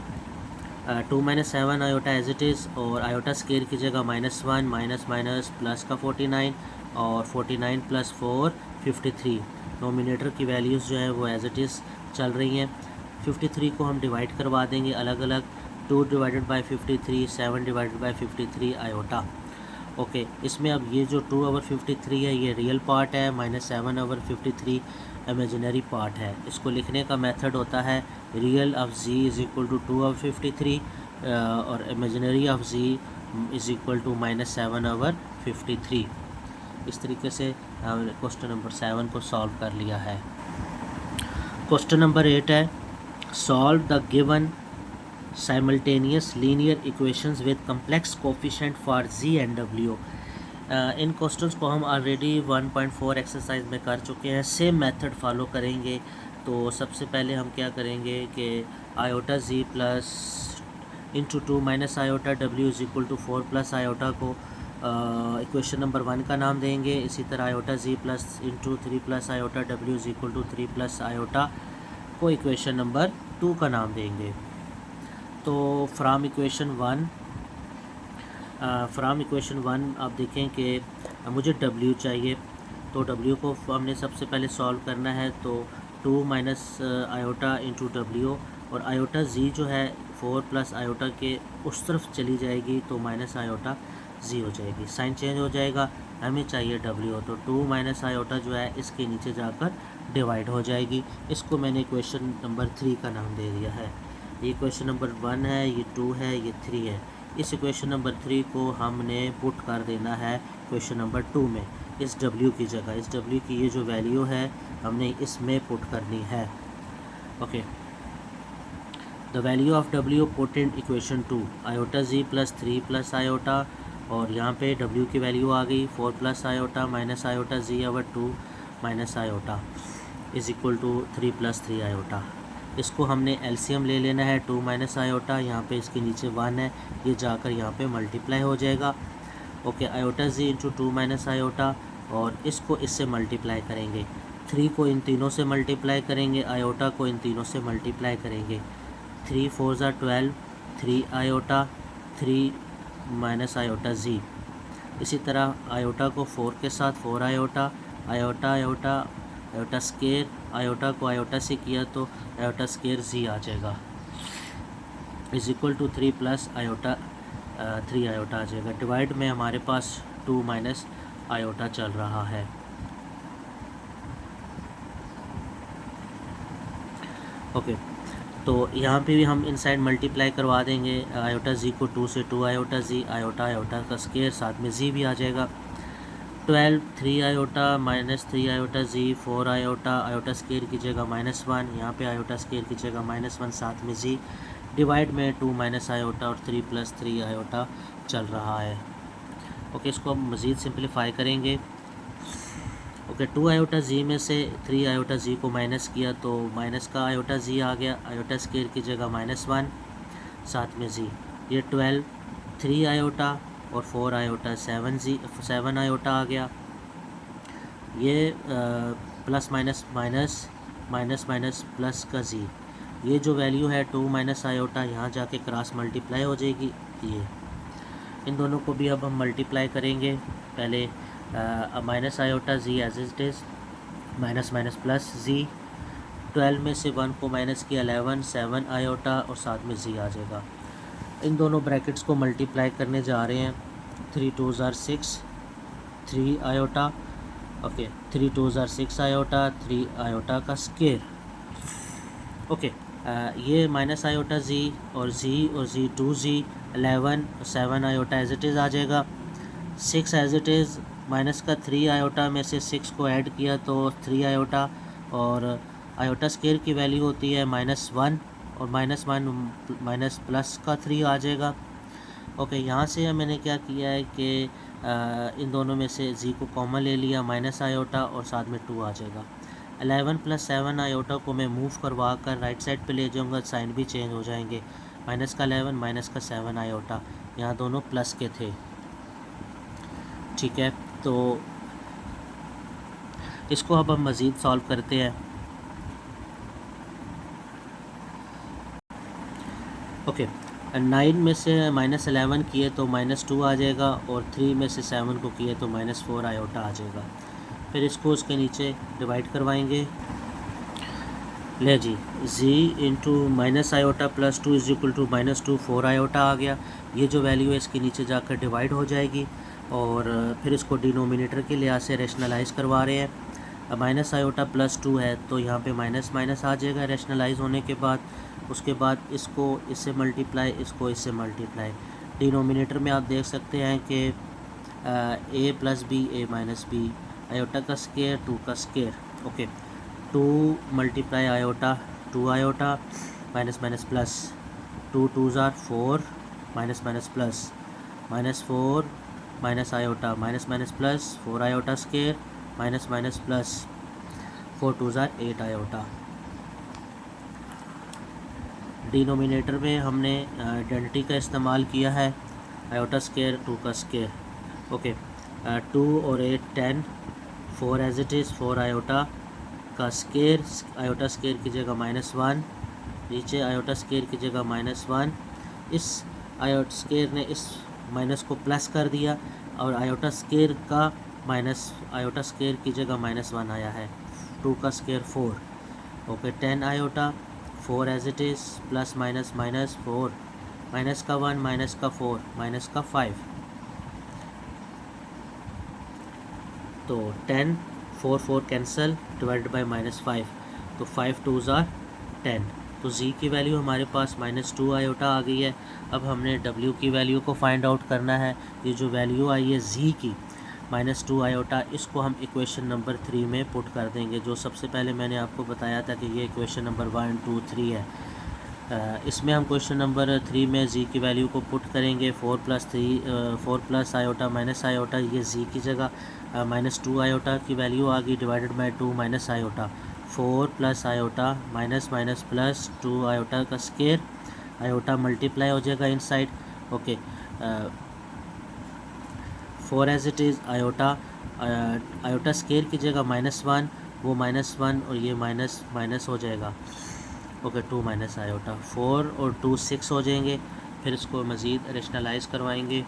2 - 7 iota as it is और आयोटा स्केयर की जगह -1 माइनस प्लस का 49 और 49 + 4 53। नोमिनेटर की वैल्यूज़ जो है वो एज इट इज़ चल रही हैं। 53 को हम डिवाइड करवा देंगे अलग अलग। 2 divided by 53, 7 divided by 53 iota. Okay, इसमें अब ये जो 2/53 है ये रियल पार्ट है, -7/53 इमेजिनरी पार्ट है। इसको लिखने का मेथड होता है real of z is equal to 2/53 और imaginary of z is equal to -7/53। इस तरीके से हमने क्वेश्चन नंबर 7 को सॉल्व कर लिया है। क्वेश्चन नंबर 8 है solve the given simultaneous linear equations with complex coefficient for z and w। In questions को हम ऑलरेडी 1.4 एक्सरसाइज में कर चुके हैं, सेम मेथड फॉलो करेंगे। तो सबसे पहले हम क्या करेंगे कि iota z plus into 2 minus iota w is equal to 4 plus iota को इक्वेशन नंबर 1 का नाम देंगे। इसी तरह iota z plus into 3 plus iota w is equal to 3 plus iota को इक्वेशन नंबर 2 का नाम देंगे। तो फ्राम इक्वेशन 1 आप देखें कि मुझे w चाहिए, तो w को हमने सबसे पहले सॉल्व करना है। तो 2 माइनस आयोटा इंटू डब्ल्यू, और आयोटा z जो है 4 प्लस आयोटा के उस तरफ चली जाएगी तो माइनस आयोटा z हो जाएगी, साइन चेंज हो जाएगा। हमें चाहिए w, तो 2 माइनस आयोटा जो है इसके नीचे जाकर डिवाइड हो जाएगी। इसको मैंने इक्वेशन नंबर 3 का नाम दे दिया है। ये इक्वेशन नंबर 1 है, ये 2 है, ये 3 है। इस इक्वेशन नंबर 3 को हमने पुट कर देना है इक्वेशन नंबर 2 में, इस w की जगह। इस w की ये जो वैल्यू है हमने इसमें पुट करनी है। Okay, the value of w put in equation 2 iota z plus 3 plus iota, और यहाँ पे w की वैल्यू आ गई 4 plus iota minus iota z/2 minus iota is equal to 3 plus 3 iota. इसको हमने एलसीएम ले लेना है 2 माइनस आयोटा, यहाँ पे इसके नीचे 1 है, ये जाकर यहाँ पे मल्टीप्लाई हो जाएगा। Okay, iota z into 2 minus iota, और इसको इससे मल्टीप्लाई करेंगे। 3 को इन तीनों से मल्टीप्लाई करेंगे, आयोटा को इन तीनों से मल्टीप्लाई करेंगे। 3 4 ज़ा 12, 3 आयोटा, 3 माइनस आयोटा z। इसी तरह आयोटा को 4 के साथ 4 iota, iota iota iota square, iota को आयोटा से किया तो आयोटा स्केयर z आ जाएगा, is equal to 3 plus iota 3 iota आ जाएगा। डिवाइड में हमारे पास 2 माइनस आयोटा चल रहा है। ओके, तो यहाँ पे भी हम इनसाइड मल्टीप्लाई करवा देंगे। आयोटा z को 2 से 2 आयोटा z, आयोटा आयोटा का स्केयर, साथ में z भी आ जाएगा। 12 3 iota minus 3 iota z, 4 iota, iota square की जगह -1, यहाँ पे आयोटा स्केयर की जगह -1, साथ में z। डिवाइड में 2 माइनस आयोटा और 3 प्लस 3 आयोटा चल रहा है। ओके, इसको हम मज़ीद सिंप्लीफाई करेंगे। ओके, 2 आयोटा z में से 3 आयोटा z को माइनस किया तो माइनस का आयोटा z आ गया, आयोटा स्केयर की जगह -1, साथ में z। ये 12 3 आयोटा और 4 आयोटा 7 आयोटा आ गया। ये plus minus minus minus minus plus का z, ये जो वैल्यू है 2 माइनस आयोटा यहाँ जाके क्रॉस मल्टीप्लाई हो जाएगी। ये इन दोनों को भी अब हम मल्टीप्लाई करेंगे। पहले minus iota z as it is, minus minus plus z। 12 में से 1 को माइनस किया 11, 7 आयोटा और साथ में z आ जाएगा। इन दोनों ब्रैकेट्स को मल्टीप्लाई करने जा रहे हैं। 3 2 ज़ार 6, 3 आयोटा। ओके, 3 2 ज़ार 6 आयोटा, 3 आयोटा का स्केयर। ओके, ये माइनस आयोटा z और z 2z 11 7 iota as it is आ जाएगा। 6 एज इट इज़, माइनस का 3 आयोटा में से 6 को ऐड किया तो 3 आयोटा, और आयोटा स्केयर की वैल्यू होती है -1, और -1 माइनस प्लस का 3 आ जाएगा। ओके, यहाँ से मैंने क्या किया है कि इन दोनों में से z को कॉमन ले लिया, माइनस आयोटा और साथ में 2 आ जाएगा। 11 प्लस 7 आयोटा को मैं मूव करवा कर राइट साइड पे ले जाऊँगा, साइन भी चेंज हो जाएंगे। माइनस का 11 माइनस का 7 आयोटा, यहाँ दोनों प्लस के थे। ठीक है, तो इसको अब हम मज़ीद सॉल्व करते हैं। ओके, 9 में से -11 किए तो -2 आ जाएगा, और 3 में से 7 को किए तो -4 आयोटा आ जाएगा। फिर इसको उसके नीचे डिवाइड करवाएंगे। ले जी, z into minus iota plus 2 is equal to -2 4 iota आ गया। ये जो वैल्यू है इसके नीचे जाकर डिवाइड हो जाएगी और फिर इसको डिनोमिनेटर के लिहाज से रैशनलाइज़ करवा रहे हैं। अब माइनस आयोटा प्लस 2 है तो यहाँ पे माइनस माइनस आ जाएगा रैशनलाइज होने के बाद। उसके बाद इसको इससे मल्टीप्लाई, इसको इससे मल्टीप्लाई। डिनोमिनेटर में आप देख सकते हैं कि a plus b, a minus b, iota का स्केयर 2 का square. Okay, 2 multiply iota 2 iota, minus minus plus, 2 2s are 4, minus minus plus, -4 minus iota, minus minus plus, 4 iota square, minus minus plus, 4 2s are 8 iota. Denominator में हमने आइडेंटिटी का इस्तेमाल किया है, आयोटा स्केयर 2 का स्केयर। ओके, 2 और 8 10, 4 एज इट इज़, 4 आयोटा का स्केयर, आयोटा स्केयर की जगह -1, नीचे आयोटा स्केयर की जगह -1। इस आयोटा स्केयर ने इस माइनस को प्लस कर दिया और आयोटा स्केयर का माइनस, आयोटा स्केयर की जगह -1 आया है। 2 का square 4। Okay, 10 iota, 4 as it is, plus minus minus 4, minus का 1, माइनस का 4, माइनस का 5। तो 10, 4 4 कैंसिल, डिवाइडेड बाई -5, तो 5 2s आर 10। तो z की वैल्यू हमारे पास -2 आयोटा आ गई है। अब हमने w की वैल्यू को फाइंड आउट करना है। ये जो वैल्यू आई है z की -2 आयोटा, इसको हम इक्वेशन नंबर 3 में पुट कर देंगे। जो सबसे पहले मैंने आपको बताया था कि ये इक्वेशन नंबर 1 2 3 है। इसमें हम क्वेश्चन नंबर 3 में z की वैल्यू को पुट करेंगे। 4 प्लस आयोटा माइनस आयोटा, ये z की जगह -2 आयोटा की वैल्यू आ गई, divided by 2 minus iota. 4 plus iota minus minus plus 2 iota का स्केयर, आयोटा मल्टीप्लाई हो जाएगा inside. Okay, 4 as it is, iota iota square की जगह -1, वो -1 और ये माइनस माइनस हो जाएगा। ओके, 2 माइनस आयोटा, 4 और 2 6 हो जाएंगे। फिर इसको मज़ीद रेशनलाइज करवाएंगे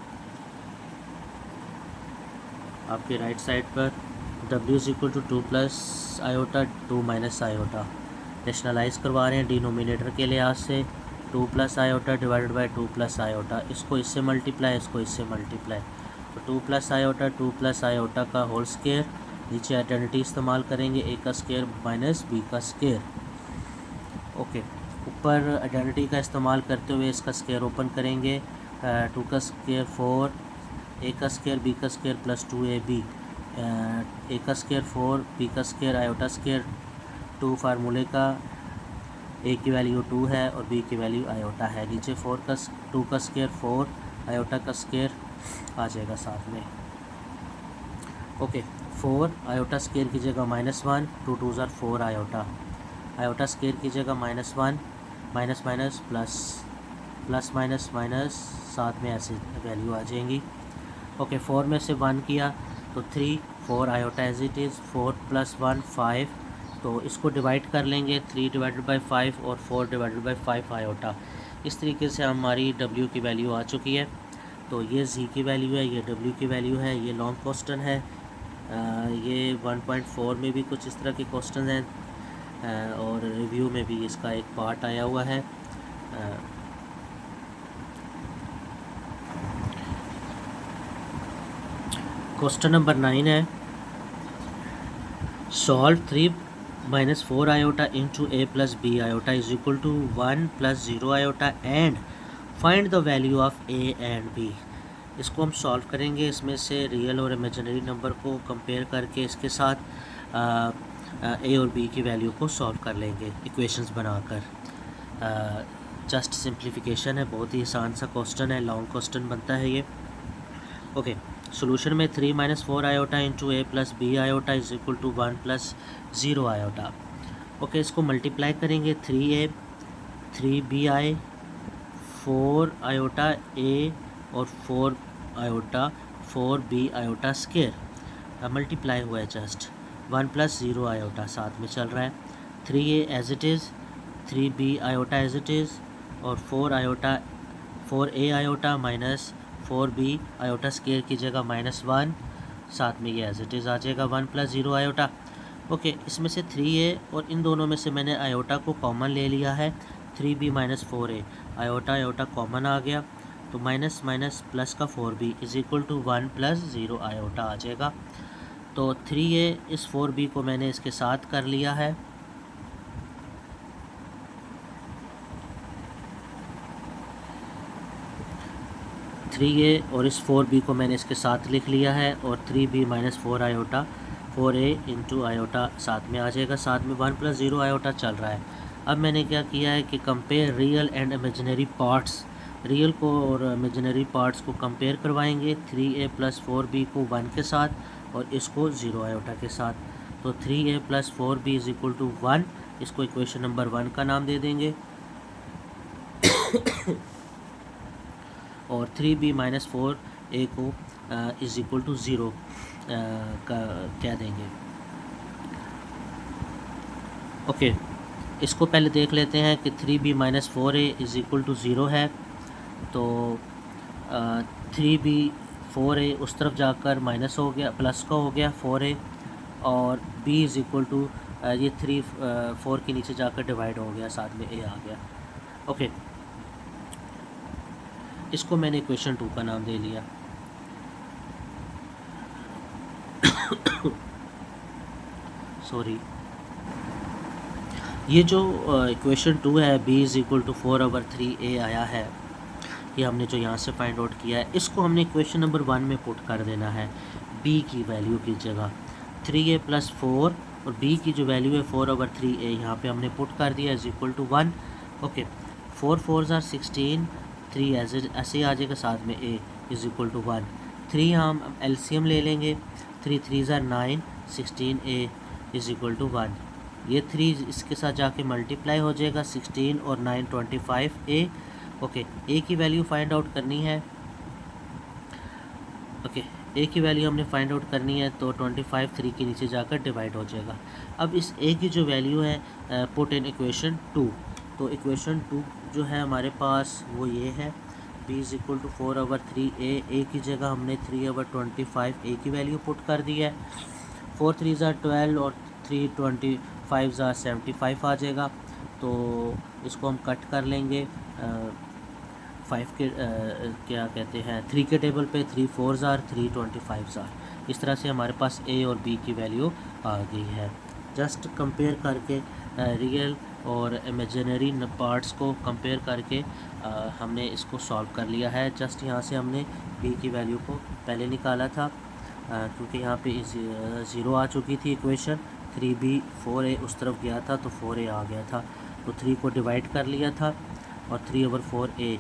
आपके राइट साइड पर। w is equal to 2 plus iota 2 minus iota, rationalize करवा रहे हैं डिनोमिनेटर के लिहाज से। 2 plus iota divided by 2 plus iota, इसको इससे मल्टीप्लाई, इसको इससे मल्टीप्लाई। तो 2 प्लस आयोटा का होल स्केयर, नीचे आइडेंटिटी इस्तेमाल करेंगे, a का स्केयर माइनस b का स्केयर। ओके, ऊपर आइडेंटिटी का इस्तेमाल करते हुए इसका स्केयर ओपन करेंगे। 2 का स्केयर 4, a का स्केयर b का स्केयर प्लस 2ab, a का स्केयर 4, b का स्केयर आयोटा स्केयर 2, फार्मूले का a की वैल्यू 2 है और b की वैल्यू आयोटा है। नीचे 2 का स्केयर 4, आयोटा का स्केयर आ जाएगा साथ में। ओके, 4 आयोटा स्केयर की जगह -1, 2 2s are 4 iota, iota square की जगह -1, minus minus plus, plus minus minus, साथ में ऐसे वैल्यू आ जाएंगी। ओके, 4 में से 1 किया तो 3, 4 iota as it is, 4 plus 1 5, तो इसको डिवाइड कर लेंगे, 3 डिवाइडेड बाई 5 और 4 डिवाइडेड बाई 5 आयोटा। इस तरीके से हमारी w की वैल्यू आ चुकी है। तो ये z की वैल्यू है, ये w की वैल्यू है, ये लॉन्ग क्वेश्चन है। ये 1.4 में भी कुछ इस तरह के क्वेश्चन हैं और रिव्यू में भी इसका एक पार्ट आया हुआ है। क्वेश्चन नंबर 9 है, solve 3 - 4 iota into a plus b iota is equal to 1 + 0 iota and find the value of a and b। इसको हम सॉल्व करेंगे, इसमें से रियल और इमेजिनरी नंबर को कंपेयर करके इसके साथ a और b की वैल्यू को सॉल्व कर लेंगे इक्वेशंस बनाकर। जस्ट सिंप्लीफिकेशन है, बहुत ही आसान सा क्वेश्चन है, लॉन्ग क्वेश्चन बनता है ये। ओके, सोल्यूशन में 3 - 4 iota into a plus b iota is equal to 1 + 0 iota. Okay, इसको मल्टीप्लाई करेंगे, 3a 3bi 4 आयोटा a और 4 iota 4b iota square multiply हुआ है जस्ट। 1 + 0 आयोटा साथ में चल रहा है, 3a as it is, 3b iota as it is और 4a iota minus 4b iota square की जगह -1, साथ में ये एज इट इज़ आ जाएगा 1 + 0 आयोटा। ओके, इसमें से 3a और इन दोनों में से मैंने आयोटा को कॉमन ले लिया है, 3b - 4a, iota iota common आ गया, तो माइनस माइनस प्लस का 4b is equal to 1 + 0 iota आ जाएगा। तो 3a इस 4b को मैंने इसके साथ कर लिया है, थ्री ए और इस 4b को मैंने इसके साथ लिख लिया है, और 3b - 4 आयोटा 4a × आयोटा साथ में आ जाएगा, साथ में 1 + 0 आयोटा चल रहा है। अब मैंने क्या किया है कि compare real and imaginary parts, real को और इमेजिनरी पार्ट्स को कंपेयर करवाएंगे, 3a + 4b को 1 के साथ और इसको 0 आयोटा के साथ। तो 3a + 4b is equal to 1, इसको इक्वेशन नंबर 1 का नाम दे देंगे, और 3b - 4a को इज़ इक्वल टू 0 का क्या देंगे। ओके, इसको पहले देख लेते हैं कि 3b - 4a is equal to 0 है, तो 3b 4a उस तरफ जाकर माइनस हो गया, प्लस का हो गया 4a, और b इज़ इक्वल टू ये 3 4 के नीचे जाकर डिवाइड हो गया, साथ में a आ गया। ओके, इसको मैंने इक्वेशन 2 का नाम दे लिया। सॉरी, ये जो इक्वेशन 2 है, b is equal to 4/3a आया है, ये हमने जो यहाँ से फाइंड आउट किया है, इसको हमने इक्वेशन नंबर 1 में पुट कर देना है b की वैल्यू की जगह। 3a + 4 और b की जो वैल्यू है 4/3a यहाँ पे हमने पुट कर दिया is equal to 1। Okay, 4 4s are 16, 3 ऐसे ही आ जाएगा, साथ में a इज़ इक्वल टू 1। 3 हम एलसीएम ले लेंगे, 3 3s are 9, 16a is equal to 1। ये 3 इसके साथ जाके मल्टीप्लाई हो जाएगा, 16 और 9 25a। ओके, a की वैल्यू फाइंड आउट करनी है। ओके, a की वैल्यू हमने फाइंड आउट करनी है, तो 25 3 के नीचे जाकर डिवाइड हो जाएगा। अब इस a की जो वैल्यू है पुट इन इक्वेशन 2, तो इक्वेशन 2 जो है हमारे पास वो ये है, b is equal to 4/3a, a की जगह हमने 3/25 a की वैल्यू पुट कर दी है, 4 3s are 12 और 3 25s are 75 आ जाएगा। तो इसको हम कट कर लेंगे 5 के क्या कहते हैं 3 के टेबल पे, 3 4s are 3 25s are, इस तरह से हमारे पास a और b की वैल्यू आ गई है। जस्ट कंपेयर करके रियल और इमेजिनरी पार्ट्स को कंपेयर करके हमने इसको सॉल्व कर लिया है। जस्ट यहाँ से हमने b की वैल्यू को पहले निकाला था, क्योंकि यहाँ पे 0 आ चुकी थी इक्वेशन, 3b 4a उस तरफ गया था तो 4a आ गया था, तो 3 को डिवाइड कर लिया था और 3/4a,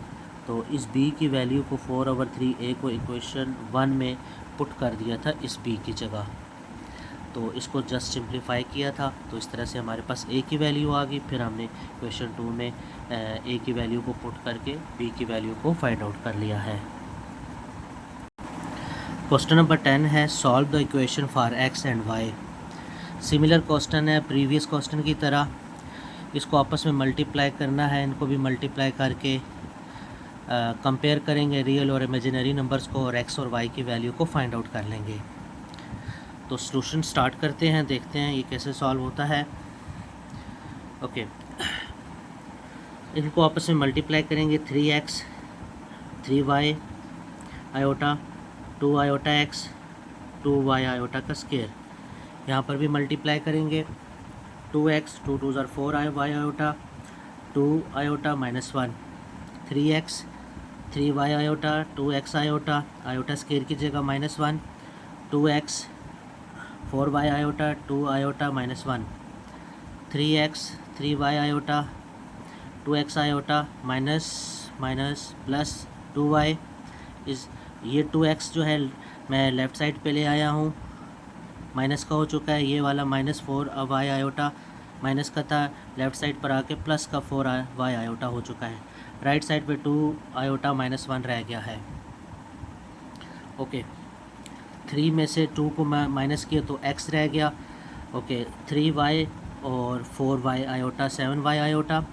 तो इस b की वैल्यू को 4/3a को इक्वेशन 1 में पुट कर दिया था इस b की जगह, तो इसको जस्ट सिंप्लीफाई किया था, तो इस तरह से हमारे पास a की वैल्यू आ गई। फिर हमने क्वेश्चन 2 में a की वैल्यू को पुट करके b की वैल्यू को फाइंड आउट कर लिया है। क्वेश्चन नंबर 10 है, solve the equation for x and y। Similar question है प्रीवियस क्वेश्चन की तरह, इसको आपस में मल्टीप्लाई करना है, इनको भी मल्टीप्लाई करके कंपेयर करेंगे रियल और इमेजिनरी नंबर्स को, और x और y की वैल्यू को फाइंड आउट कर लेंगे। तो सॉल्यूशन स्टार्ट करते हैं, देखते हैं ये कैसे सॉल्व होता है। ओके, इनको आपस में मल्टीप्लाई करेंगे, 3x 3y iota 2 iota x 2y iota का स्क्वायर, यहाँ पर भी मल्टीप्लाई करेंगे, 2x 2 2s are 4 y iota 2 iota -1, 3x 3y iota 2x iota, iota square की जगह -1, 2x 4y iota 2 iota -1, 3x 3y iota 2x iota minus minus plus 2y इस, ये 2x जो है मैं लेफ़्ट साइड पे ले आया हूँ, माइनस का हो चुका है, ये वाला -4y आयोटा माइनस का था, लेफ़्ट साइड पर आके प्लस का 4y आयोटा हो चुका है, राइट साइड पे 2 आयोटा -1 रह गया है। ओके, 3 में से 2 को माइनस किया तो x रह गया। ओके, 3y और 4y iota 7y iota,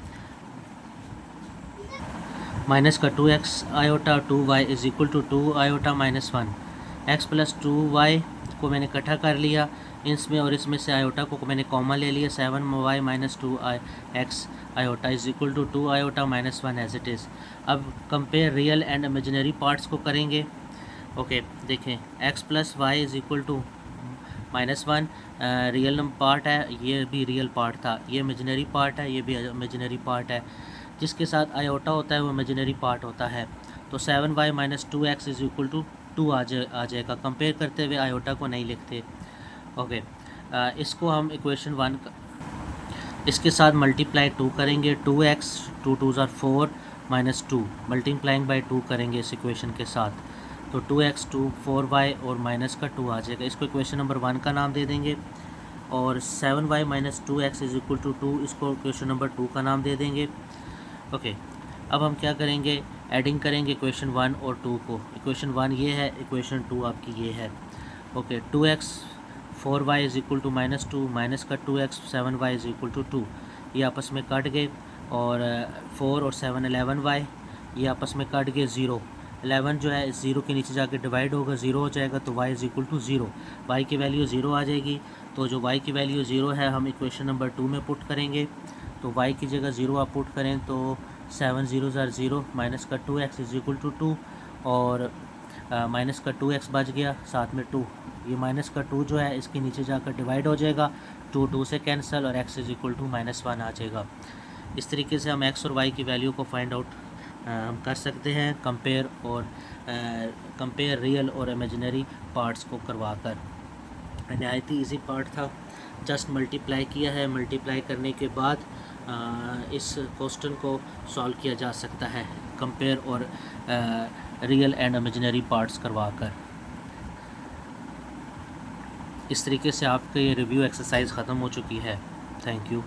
minus का 2x iota 2y is equal to 2 iota -1, x + 2y को मैंने इकट्ठा कर लिया, इसमें और इसमें से आयोटा को मैंने कॉमन ले लिया। 7y minus 2x iota is equal to 2 iota minus 1 as it is. अब compare real and imaginary parts को करेंगे। ओके देखें, x plus Y is equal to -1 real number part है, ये भी रियल पार्ट था, ये इमेजिनरी पार्ट है, ये भी इमेजिनरी पार्ट है। जिसके साथ आयोटा होता है वो इमेजिनरी पार्ट होता है। तो 7y minus 2x is equal to 2 आ जाएगा। कंपेयर करते हुए आयोटा को नहीं लिखते। ओके इसको हम इक्वेशन 1 इसके साथ मल्टीप्लाई 2 करेंगे। 2x 2 2 tsar 4 minus 2 multiplying by 2 करेंगे इस इक्वेशन के साथ। तो 2x 2 4y और माइनस का 2 आ जाएगा। इसको इक्वेशन नंबर 1 का नाम दे देंगे। और 7y minus 2x is equal to 2, इसको इक्वेशन नंबर 2 का नाम दे देंगे। ओके अब हम क्या करेंगे, एडिंग करेंगे इक्वेशन 1 और 2 को। इक्वेशन 1 ये है, इक्वेशन 2 आपकी ये है। Okay 2x 4y is equal to minus 2 minus का 2x 7y is equal to 2, ये आपस में कट गए। और 4 और 7 11y, ये आपस में कट गए 0। 11 जो है 0 के नीचे जाके डिवाइड होगा, 0 हो जाएगा। तो y is equal to 0, y की वैल्यू 0 आ जाएगी। तो जो y की वैल्यू 0 है हम इक्वेशन नंबर 2 में पुट करेंगे। तो y की जगह 0 आप पुट करें तो 7 0 ज़ार 0 माइनस का 2x इज़ इक्वल टू 2 और माइनस का 2x बच गया, साथ में 2। ये माइनस का 2 जो है इसके नीचे जाकर डिवाइड हो जाएगा, 2 2 से कैंसिल और x इज़ इक्वल टू -1 आ जाएगा। इस तरीके से हम x और y की वैल्यू को फाइंड आउट हम कर सकते हैं कंपेयर रियल और इमेजिनरी पार्ट्स को करवा कर। नहायत ही ईजी पार्ट था, जस्ट मल्टीप्लाई किया है। मल्टीप्लाई करने के बाद इस क्वेश्चन को सॉल्व किया जा सकता है कंपेयर और रियल एंड इमेजिनरी पार्ट्स करवा कर। इस तरीके से आपका ये रिव्यू एक्सरसाइज ख़त्म हो चुकी है। Thank you.